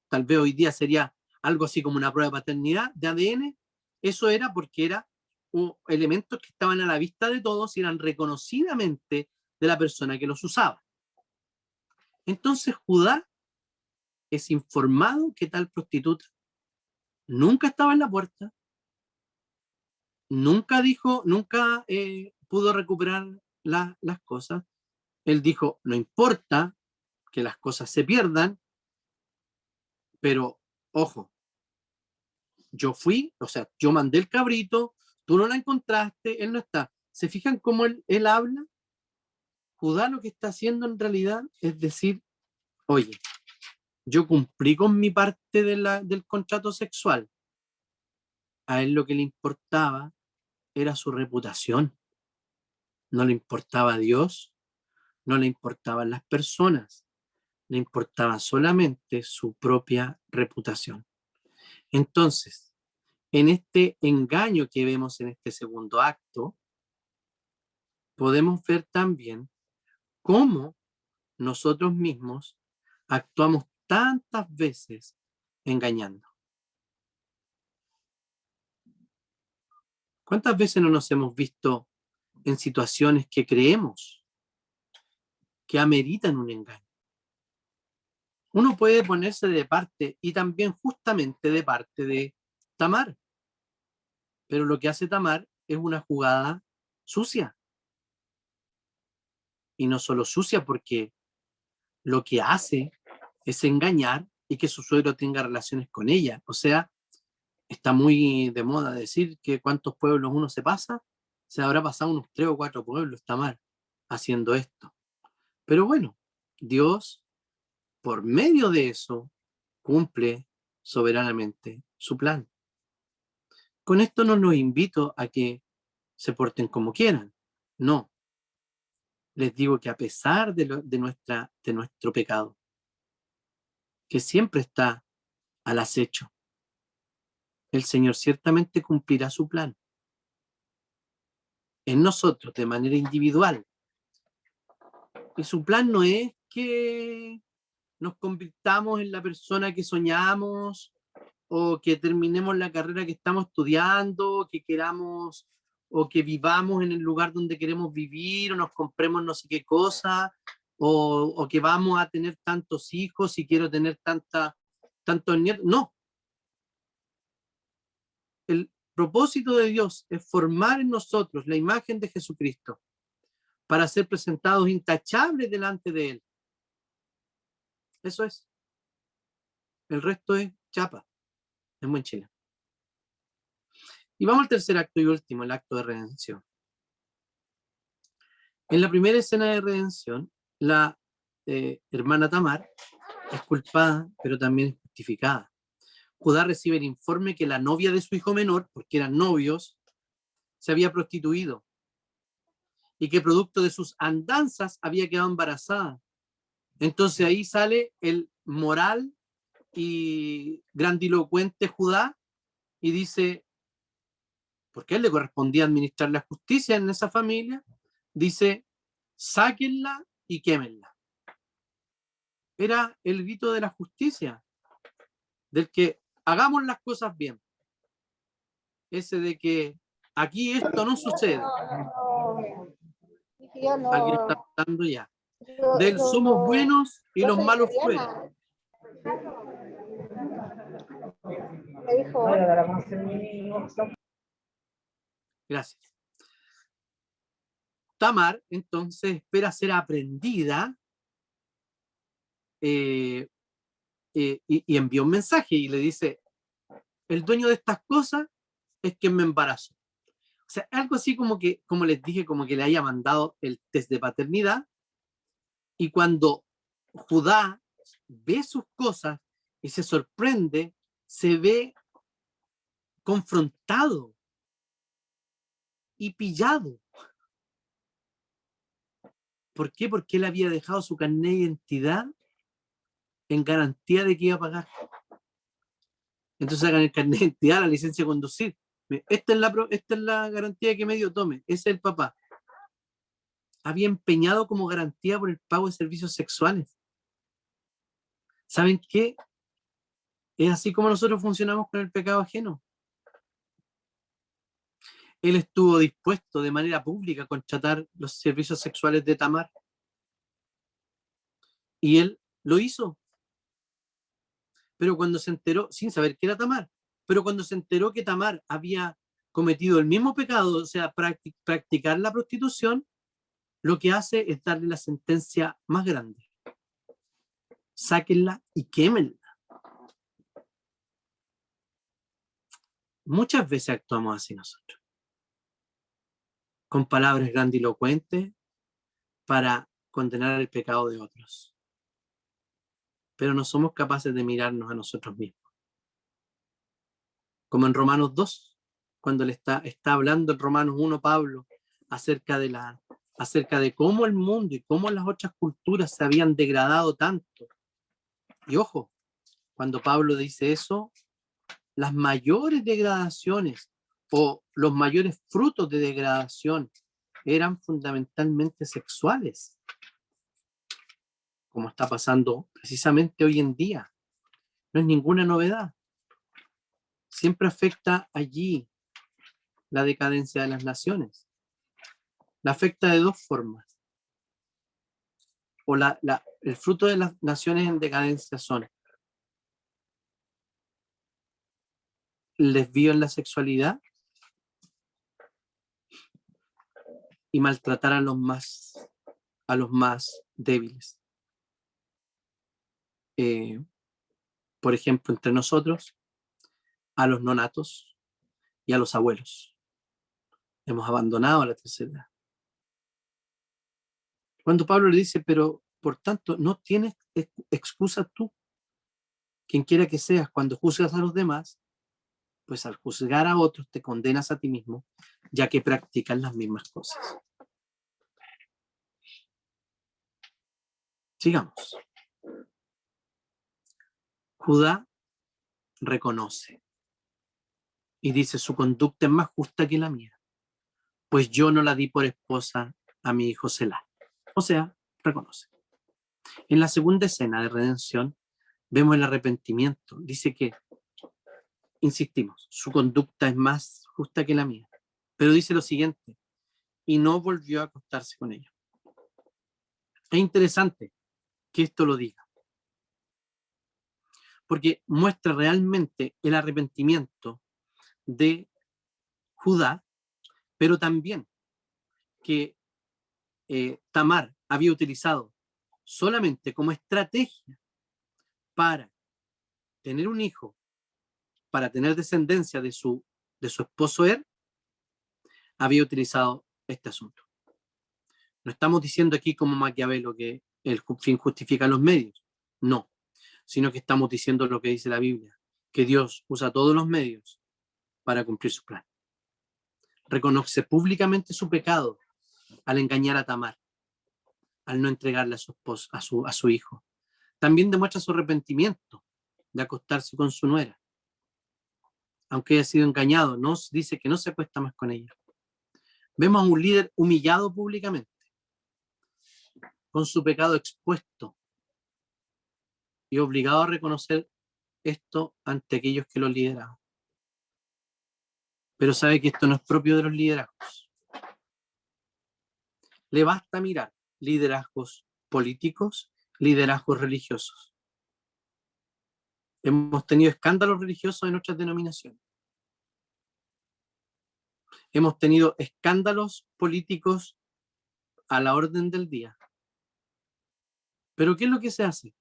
tal vez hoy día sería algo así como una prueba de paternidad, de ADN. Eso era porque eran elementos que estaban a la vista de todos y eran reconocidamente de la persona que los usaba. Entonces Judá es informado que tal prostituta nunca estaba en la puerta, nunca pudo recuperar las cosas. Él dijo, no importa que las cosas se pierdan, pero ojo, yo mandé el cabrito, tú no la encontraste, él no está. ¿Se fijan cómo él habla? Judá lo que está haciendo en realidad es decir, oye, yo cumplí con mi parte del contrato sexual. A él lo que le importaba era su reputación. No le importaba a Dios, no le importaban las personas, le importaba solamente su propia reputación. Entonces, en este engaño que vemos en este segundo acto, podemos ver también cómo nosotros mismos actuamos tantas veces engañando. ¿Cuántas veces no nos hemos visto en situaciones que creemos que ameritan un engaño? Uno puede ponerse de parte y también justamente de parte de Tamar, pero lo que hace Tamar es una jugada sucia. Y no solo sucia, porque lo que hace es engañar y que su suegro tenga relaciones con ella. O sea, está muy de moda decir que cuántos pueblos uno se habrá pasado unos 3 o 4 pueblos Tamar haciendo esto. Pero bueno, Dios, por medio de eso, cumple soberanamente su plan. Con esto no los invito a que se porten como quieran. No. Les digo que a pesar de nuestro pecado, que siempre está al acecho, el Señor ciertamente cumplirá su plan en nosotros de manera individual. Y su plan no es que nos convirtamos en la persona que soñamos o que terminemos la carrera que estamos estudiando, que queramos o que vivamos en el lugar donde queremos vivir o nos compremos no sé qué cosa o que vamos a tener tantos hijos y quiero tener tanto el nieto, no. El propósito de Dios es formar en nosotros la imagen de Jesucristo para ser presentados intachables delante de Él. Eso es. El resto es chapa, es muy chile. Y vamos al tercer acto y último, el acto de redención. En la primera escena de redención, la hermana Tamar es culpada, pero también es justificada. Judá recibe el informe que la novia de su hijo menor, porque eran novios, se había prostituido y que producto de sus andanzas había quedado embarazada. Entonces ahí sale el moral y grandilocuente Judá y dice, porque a él le correspondía administrar la justicia en esa familia, dice, sáquenla y quémenla. Era el grito de la justicia, del que hagamos las cosas bien. Ese de que aquí esto no sucede. Alguien está hablando ya. Del somos buenos y los malos fuera. Gracias. Tamar entonces espera ser aprendida y envió un mensaje y le dice, el dueño de estas cosas es quien me embarazó. O sea, algo así como que, como les dije, como que le haya mandado el test de paternidad, y cuando Judá ve sus cosas y se sorprende, se ve confrontado y pillado. ¿Por qué? Porque él había dejado su carnet de identidad en garantía de que iba a pagar. Entonces hagan el carnet de identidad, la licencia de conducir. Esta es la garantía que me dio, tome, ese es el papá. Había empeñado como garantía por el pago de servicios sexuales. ¿Saben qué? Es así como nosotros funcionamos con el pecado ajeno. Él estuvo dispuesto de manera pública a contratar los servicios sexuales de Tamar. Y él lo hizo. Pero cuando se enteró, sin saber que era Tamar, pero cuando se enteró que Tamar había cometido el mismo pecado, o sea, practicar la prostitución, lo que hace es darle la sentencia más grande. Sáquenla y quémenla. Muchas veces actuamos así nosotros, con palabras grandilocuentes para condenar el pecado de otros. Pero no somos capaces de mirarnos a nosotros mismos. Como en Romanos 2, cuando le está hablando en Romanos 1 Pablo acerca de cómo el mundo y cómo las otras culturas se habían degradado tanto. Y ojo, cuando Pablo dice eso, las mayores degradaciones o los mayores frutos de degradación eran fundamentalmente sexuales, como está pasando precisamente hoy en día. No es ninguna novedad. Siempre afecta allí la decadencia de las naciones. La afecta de dos formas. O el fruto de las naciones en decadencia son el desvío en la sexualidad y maltratar a los más débiles. Por ejemplo, entre nosotros, a los nonatos y a los abuelos. Hemos abandonado a la tercera edad. Cuando Pablo le dice, pero por tanto, no tienes excusa tú, quien quiera que seas, cuando juzgas a los demás, pues al juzgar a otros te condenas a ti mismo, ya que practicas las mismas cosas. Sigamos. Judá reconoce y dice, su conducta es más justa que la mía, pues yo no la di por esposa a mi hijo Selá. O sea, reconoce. En la segunda escena de redención vemos el arrepentimiento. Dice que, insistimos, su conducta es más justa que la mía. Pero dice lo siguiente, y no volvió a acostarse con ella. Es interesante que esto lo diga. porque muestra realmente el arrepentimiento de Judá, pero también que Tamar había utilizado solamente como estrategia para tener un hijo, para tener descendencia de su esposo había utilizado este asunto. No estamos diciendo aquí como Maquiavelo que el fin justifica los medios, no, sino que estamos diciendo lo que dice la Biblia, que Dios usa todos los medios para cumplir su plan. Reconoce públicamente su pecado al engañar a Tamar, al no entregarle a su esposo, a su hijo. También demuestra su arrepentimiento de acostarse con su nuera. Aunque haya sido engañado, nos dice que no se acuesta más con ella. Vemos a un líder humillado públicamente, con su pecado expuesto y obligado a reconocer esto ante aquellos que lo lideraban. Pero sabe que esto no es propio de los liderazgos. Le basta mirar liderazgos políticos, liderazgos religiosos. Hemos tenido escándalos religiosos en nuestras denominaciones. Hemos tenido escándalos políticos a la orden del día. Pero ¿qué es lo que se hace?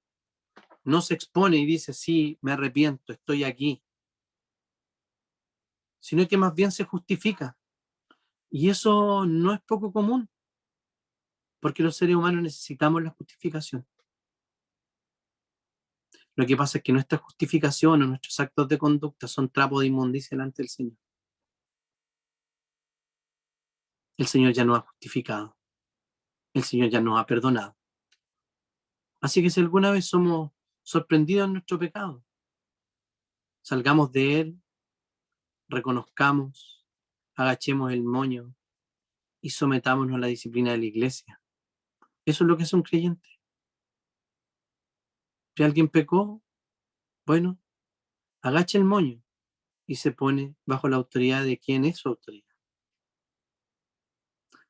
No se expone y dice, sí, me arrepiento, estoy aquí. Sino que más bien se justifica. Y eso no es poco común, porque los seres humanos necesitamos la justificación. Lo que pasa es que nuestra justificación o nuestros actos de conducta son trapos de inmundicia delante del Señor. El Señor ya nos ha justificado. El Señor ya nos ha perdonado. Así que si alguna vez somos sorprendidos en nuestro pecado, salgamos de él, reconozcamos, agachemos el moño y sometámonos a la disciplina de la iglesia. Eso es lo que es un creyente. Si alguien pecó, bueno, agacha el moño y se pone bajo la autoridad de quien es su autoridad.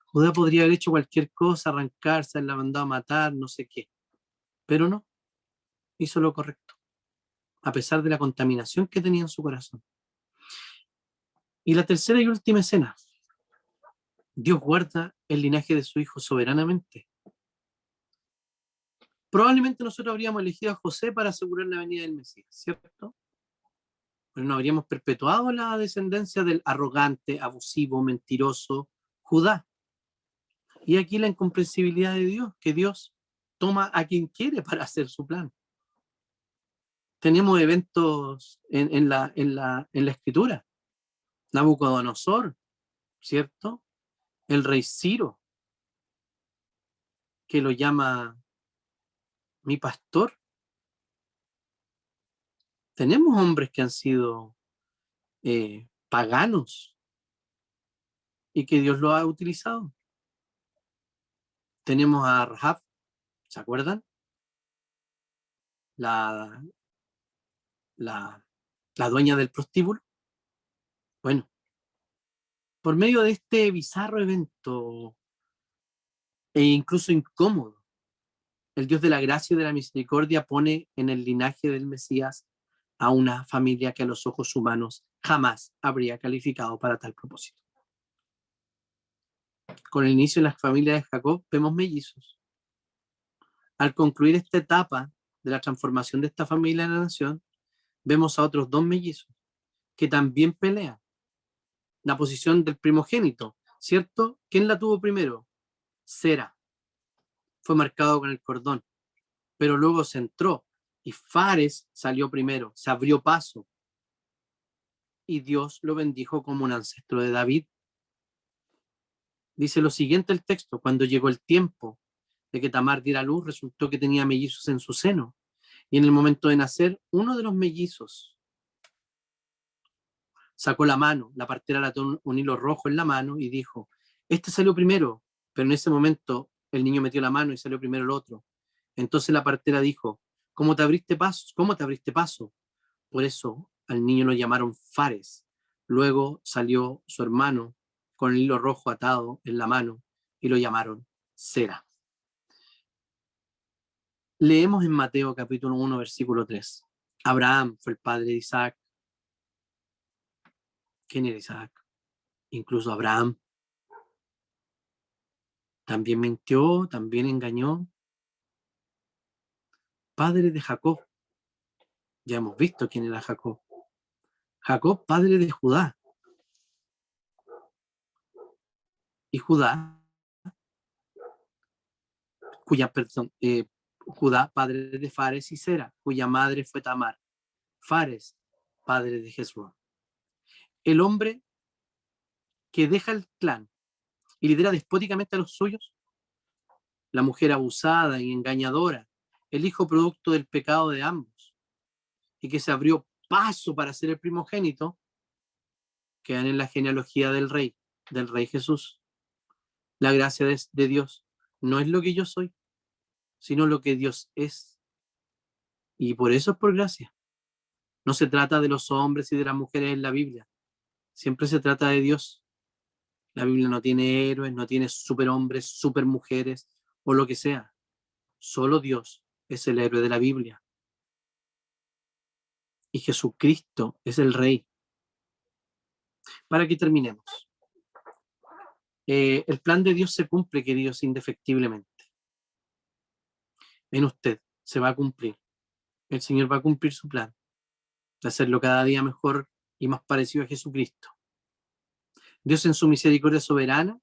Judá podría haber hecho cualquier cosa, arrancarse, haberla mandado a matar, no sé qué, pero no, hizo lo correcto, a pesar de la contaminación que tenía en su corazón. Y la tercera y última escena, Dios guarda el linaje de su hijo soberanamente. Probablemente nosotros habríamos elegido a José para asegurar la venida del Mesías, ¿cierto? Pero no habríamos perpetuado la descendencia del arrogante, abusivo, mentiroso Judá. Y aquí la incomprensibilidad de Dios, que Dios toma a quien quiere para hacer su plan. Tenemos eventos en la escritura. Nabucodonosor, ¿cierto? El rey Ciro, que lo llama mi pastor. Tenemos hombres que han sido paganos y que Dios lo ha utilizado. Tenemos a Rahab, ¿se acuerdan? La dueña del prostíbulo. Bueno, por medio de este bizarro evento e incluso incómodo, el Dios de la gracia y de la misericordia pone en el linaje del Mesías a una familia que a los ojos humanos jamás habría calificado para tal propósito. Con el inicio de la familia de Jacob vemos mellizos. Al concluir esta etapa de la transformación de esta familia en la nación, vemos a otros dos mellizos que también pelean la posición del primogénito, ¿cierto? ¿Quién la tuvo primero? Sera. Fue marcado con el cordón, pero luego se entró y Fares salió primero, se abrió paso y Dios lo bendijo como un ancestro de David. Dice lo siguiente el texto: cuando llegó el tiempo de que Tamar diera luz, resultó que tenía mellizos en su seno, y en el momento de nacer, uno de los mellizos sacó la mano, la partera le ató un hilo rojo en la mano y dijo, este salió primero, pero en ese momento el niño metió la mano y salió primero el otro. Entonces la partera dijo, ¿cómo te abriste paso? ¿Cómo te abriste paso? Por eso al niño lo llamaron Fares. Luego salió su hermano con el hilo rojo atado en la mano y lo llamaron Sera. Leemos en Mateo capítulo 1, versículo 3. Abraham fue el padre de Isaac. ¿Quién era Isaac? Incluso Abraham también mintió, también engañó. Padre de Jacob. Ya hemos visto quién era Jacob. Jacob, padre de Judá. Y Judá, Judá, padre de Fares y Sera, cuya madre fue Tamar. Fares, padre de Jesús. El hombre que deja el clan y lidera despóticamente a los suyos, la mujer abusada y engañadora, el hijo producto del pecado de ambos, y que se abrió paso para ser el primogénito, quedan en la genealogía del rey Jesús. La gracia de Dios no es lo que yo soy, sino lo que Dios es. Y por eso es por gracia. No se trata de los hombres y de las mujeres en la Biblia. Siempre se trata de Dios. La Biblia no tiene héroes, no tiene superhombres, supermujeres o lo que sea. Solo Dios es el héroe de la Biblia. Y Jesucristo es el Rey. Para que terminemos. El plan de Dios se cumple, queridos, indefectiblemente. En usted se va a cumplir. El Señor va a cumplir su plan de hacerlo cada día mejor y más parecido a Jesucristo. Dios, en su misericordia soberana,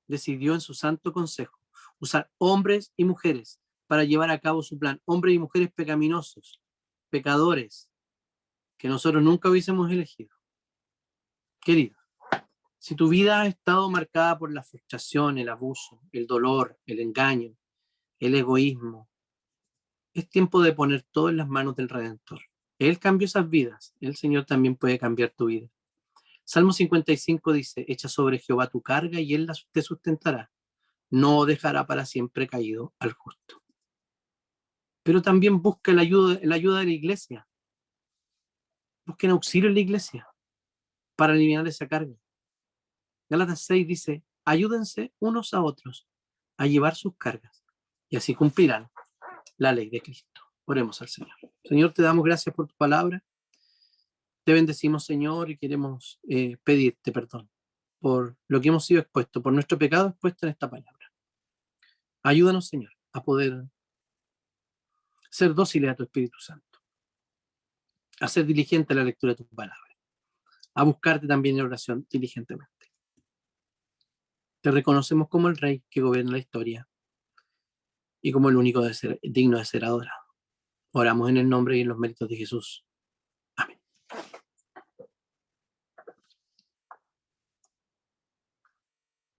decidió en su santo consejo usar hombres y mujeres para llevar a cabo su plan. Hombres y mujeres pecaminosos, pecadores, que nosotros nunca hubiésemos elegido. Querido, si tu vida ha estado marcada por la frustración, el abuso, el dolor, el engaño, el egoísmo, es tiempo de poner todo en las manos del Redentor. Él cambió esas vidas, el Señor también puede cambiar tu vida. Salmo 55 dice: echa sobre Jehová tu carga y él te sustentará. No dejará para siempre caído al justo. Pero también busca la ayuda de la iglesia. Busquen auxilio en la iglesia para aliviar esa carga. Gálatas 6 dice: ayúdense unos a otros a llevar sus cargas y así cumplirán la ley de Cristo. Oremos al Señor. Señor, te damos gracias por tu palabra. Te bendecimos, Señor, y queremos pedirte perdón por lo que hemos sido expuestos, por nuestro pecado expuesto en esta palabra. Ayúdanos, Señor, a poder ser dóciles a tu Espíritu Santo, a ser diligente a la lectura de tu palabra, a buscarte también en oración diligentemente. Te reconocemos como el Rey que gobierna la historia y como el único digno de ser adorado. Oramos en el nombre y en los méritos de Jesús.